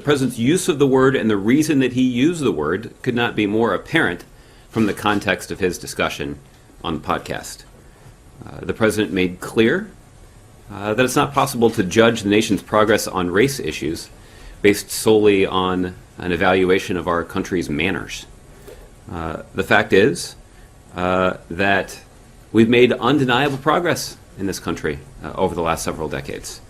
president's use of the word and the reason that he used the word could not be more apparent from the context of his discussion on the podcast. The president made clear that it's not possible to judge the nation's progress on race issues based solely on an evaluation of our country's manners. The fact is that we've made undeniable progress in this country over the last several decades.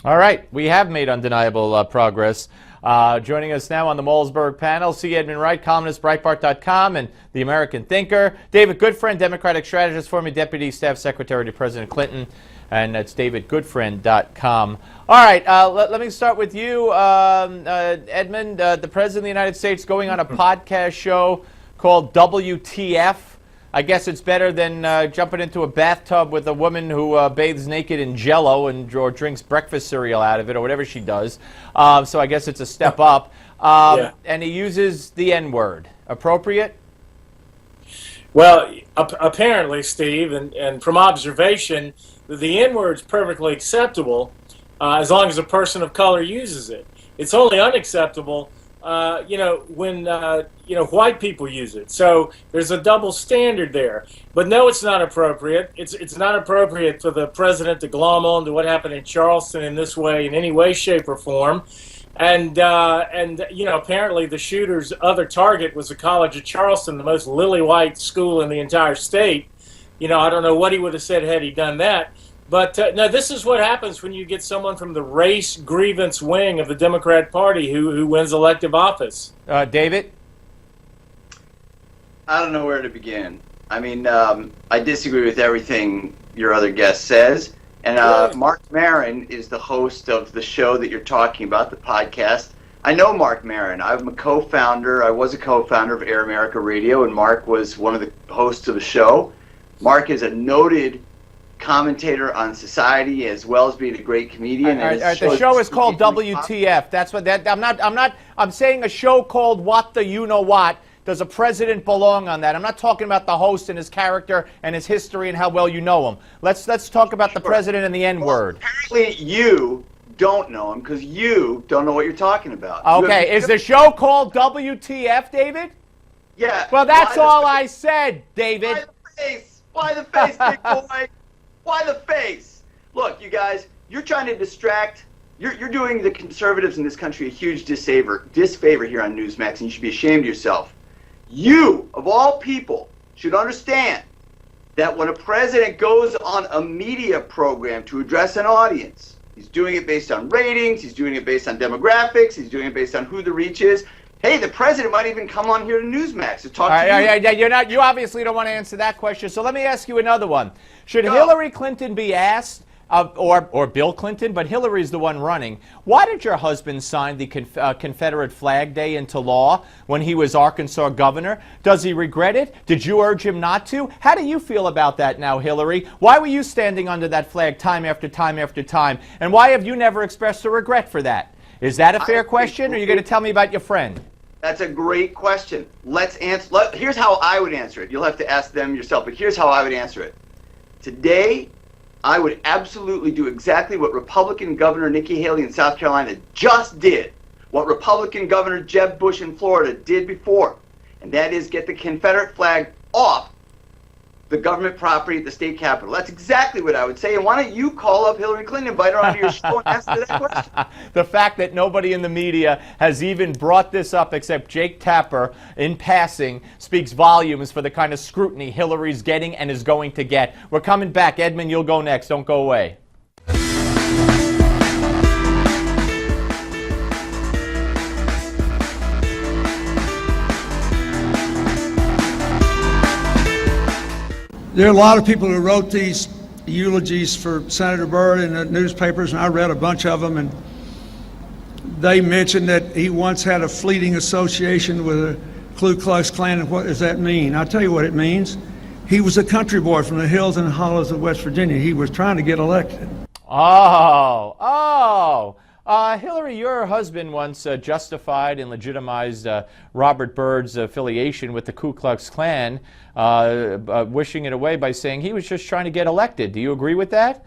All right, we have made undeniable progress. Joining us now on the Malzberg panel, C. Edmund Wright, columnist, Breitbart.com, and The American Thinker. David Goodfriend, Democratic strategist, former Deputy Staff Secretary to President Clinton, and that's davidgoodfriend.com. All right, let me start with you, Edmund. The President of the United States going on a podcast show called WTF. I guess it's better than jumping into a bathtub with a woman who bathes naked in Jell-O or drinks breakfast cereal out of it or whatever she does. So I guess it's a step up. And he uses the N-word. Appropriate? Well, apparently, Steve, and from observation, the N-word's perfectly acceptable as long as a person of color uses it. It's only unacceptable when white people use it. So there's a double standard there. But no, it's not appropriate. It's not appropriate for the president to glom on to what happened in Charleston in this way, in any way, shape, or form. And apparently the shooter's other target was the College of Charleston, the most lily-white school in the entire state. I don't know what he would have said had he done that. But no, this is what happens when you get someone from the race grievance wing of the Democrat Party who wins elective office. David? I don't know where to begin. I mean, I disagree with everything your other guest says. And Mark Maron is the host of the show that you're talking about, the podcast. I know Mark Maron. I'm a co-founder. I was a co-founder of Air America Radio, and Mark was one of the hosts of the show. Mark is a noted commentator on society as well as being a great comedian. The show is called WTF. That's what I'm saying a show called What the You Know What. Does a president belong on that? I'm not talking about the host and his character and his history and how well you know him. Let's talk about the president and the N-word. Well, apparently you don't know him because you don't know what you're talking about. Okay, is the show called WTF, David? Yeah. Well, that's all I said, David. Why the face? Why the face, big boy? Why the face? Look, you guys, you're trying to distract. You're doing the conservatives in this country a huge disfavor here on Newsmax, and you should be ashamed of yourself. You, of all people, should understand that when a president goes on a media program to address an audience, he's doing it based on ratings, he's doing it based on demographics, he's doing it based on who the reach is. Hey, the president might even come on here to Newsmax to talk to you. You obviously don't want to answer that question, so let me ask you another one. Should Hillary Clinton be asked, or Bill Clinton, but Hillary's the one running, why did your husband sign the Confederate Flag Day into law when he was Arkansas governor? Does he regret it? Did you urge him not to? How do you feel about that now, Hillary? Why were you standing under that flag time after time after time? And why have you never expressed a regret for that? Is that a fair question, or are you going to tell me about your friend? That's a great question. Let's answer. Here's how I would answer it. You'll have to ask them yourself, but here's how I would answer it. Today, I would absolutely do exactly what Republican Governor Nikki Haley in South Carolina just did, what Republican Governor Jeb Bush in Florida did before, and that is get the Confederate flag off the government property at the state capitol. That's exactly what I would say. And why don't you call up Hillary Clinton, invite her onto your show and ask her that question? The fact that nobody in the media has even brought this up except Jake Tapper in passing speaks volumes for the kind of scrutiny Hillary's getting and is going to get. We're coming back. Edmund, you'll go next. Don't go away. There are a lot of people who wrote these eulogies for Senator Byrd in the newspapers, and I read a bunch of them, and they mentioned that he once had a fleeting association with the Ku Klux Klan. And what does that mean? I'll tell you what it means. He was a country boy from the hills and hollows of West Virginia. He was trying to get elected. Hillary, your husband once justified and legitimized Robert Byrd's affiliation with the Ku Klux Klan, wishing it away by saying he was just trying to get elected. Do you agree with that?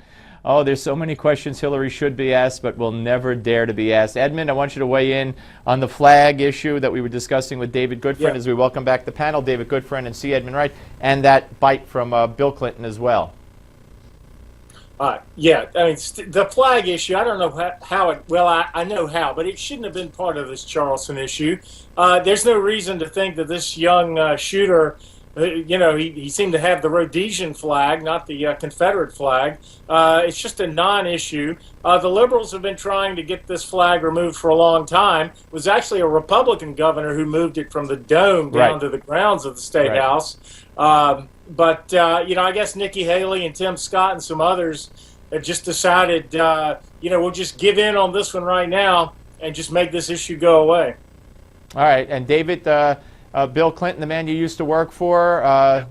Oh, there's so many questions Hillary should be asked, but will never dare to be asked. Edmund, I want you to weigh in on the flag issue that we were discussing with David Goodfriend as we welcome back the panel, David Goodfriend and C. Edmund Wright, and that bite from Bill Clinton as well. Yeah, I mean, the flag issue, I don't know how it, well, I know how, but it shouldn't have been part of this Charleston issue. There's no reason to think that this young shooter, he seemed to have the Rhodesian flag, not the Confederate flag. It's just a non-issue. The liberals have been trying to get this flag removed for a long time. It was actually a Republican governor who moved it from the dome down to the grounds of the State House. But I guess Nikki Haley and Tim Scott and some others have just decided, we'll just give in on this one right now and just make this issue go away. All right. And David, Bill Clinton, the man you used to work for,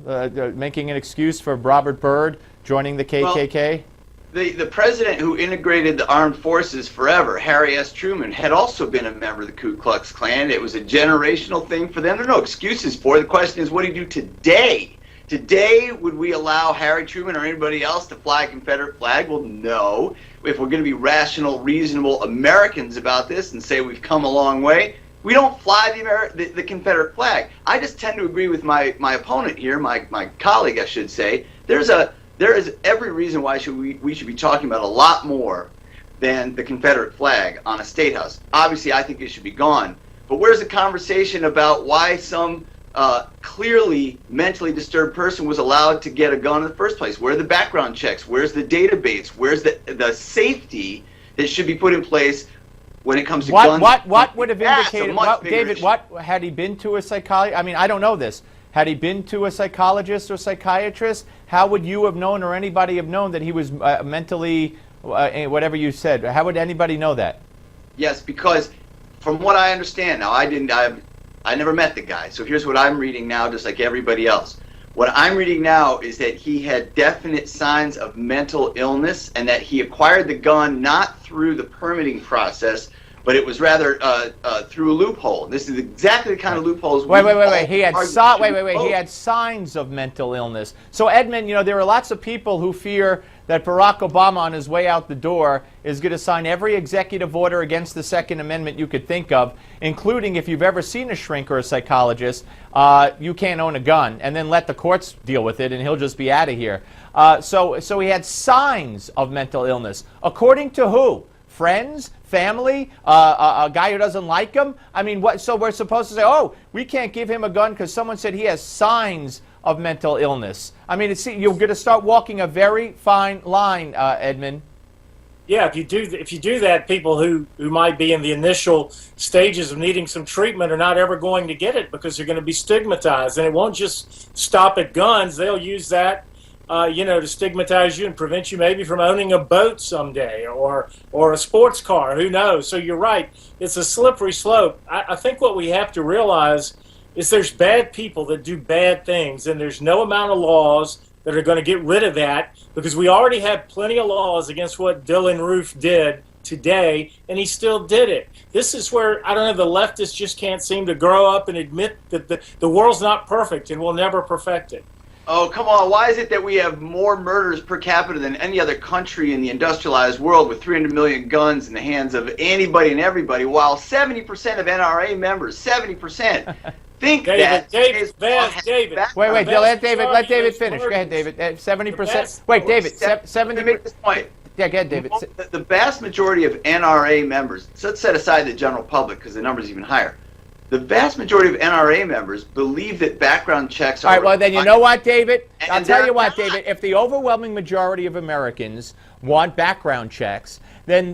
making an excuse for Robert Byrd joining the KKK? Well, the president who integrated the armed forces forever, Harry S. Truman, had also been a member of the Ku Klux Klan. It was a generational thing for them. There are no excuses for it. The question is, what do you do today? Today, would we allow Harry Truman or anybody else to fly a Confederate flag? Well, no. If we're going to be rational, reasonable Americans about this and say we've come a long way, we don't fly the Confederate flag. I just tend to agree with my opponent here, my colleague, I should say. There is every reason why we should be talking about a lot more than the Confederate flag on a state house. Obviously, I think it should be gone. But where's the conversation about why some clearly mentally disturbed person was allowed to get a gun in the first place? Where are the background checks? Where's the database? Where's the safety that should be put in place when it comes to guns? What would have indicated, David, what had he been to a psychologist? I mean, I don't know this. Had he been to a psychologist or psychiatrist, how would you have known or anybody have known that he was mentally, whatever you said? How would anybody know that? Yes, because from what I understand, now I never met the guy, so here's what I'm reading now, just like everybody else. What I'm reading now is that he had definite signs of mental illness and that he acquired the gun not through the permitting process, but it was rather through a loophole. This is exactly the kind of loopholes. Wait. He had signs of mental illness. So Edmund, there are lots of people who fear that Barack Obama on his way out the door is going to sign every executive order against the Second Amendment you could think of, including, if you've ever seen a shrink or a psychologist, you can't own a gun, and then let the courts deal with it and he'll just be out of here. So he had signs of mental illness. According to who? Friends? Family? A guy who doesn't like him? I mean, what? So we're supposed to say, oh, we can't give him a gun because someone said he has signs of mental illness. I mean, you're going to start walking a very fine line, Edmund. Yeah, if you do that, people who might be in the initial stages of needing some treatment are not ever going to get it because they're going to be stigmatized, and it won't just stop at guns. They'll use that, to stigmatize you and prevent you maybe from owning a boat someday or a sports car. Who knows? So you're right. It's a slippery slope. I think what we have to realize is there's bad people that do bad things, and there's no amount of laws that are going to get rid of that because we already have plenty of laws against what Dylan Roof did today, and he still did it. This is where, I don't know, the leftists just can't seem to grow up and admit that the world's not perfect and we'll never perfect it. Oh, come on. Why is it that we have more murders per capita than any other country in the industrialized world with 300 million guns in the hands of anybody and everybody, while 70% of NRA members, 70%, think David, David. Wait, let David finish. Go ahead, David. 70%. Wait, David, 70%. To make this point. Yeah, go ahead, David. The vast majority of NRA members, so let's set aside the general public because the number is even higher. The vast majority of NRA members believe that background checks are... All right, well, then you know what, David? I'll tell you what, David. If the overwhelming majority of Americans want background checks, then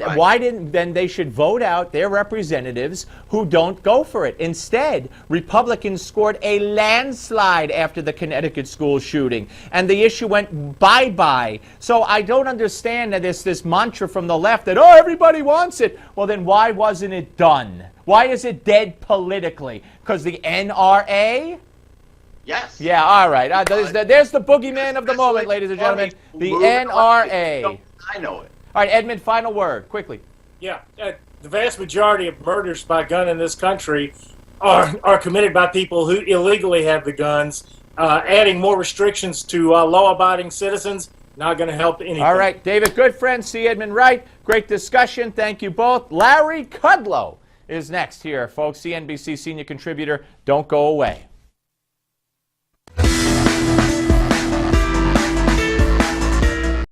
then they should vote out their representatives who don't go for it. Instead, Republicans scored a landslide after the Connecticut school shooting, and the issue went bye-bye. So I don't understand that this mantra from the left that, oh, everybody wants it. Well, then why wasn't it done? Why is it dead politically? Because the NRA? Yes. Yeah, all right. There's the boogeyman of the moment, ladies and gentlemen. The NRA. I know it. All right, Edmund, final word, quickly. Yeah, the vast majority of murders by gun in this country are committed by people who illegally have the guns. Adding more restrictions to law-abiding citizens, Not going to help anything. All right, David Goodfriend, C. Edmund Wright, great discussion. Thank you both. Larry Kudlow is next here, folks, CNBC senior contributor. Don't go away.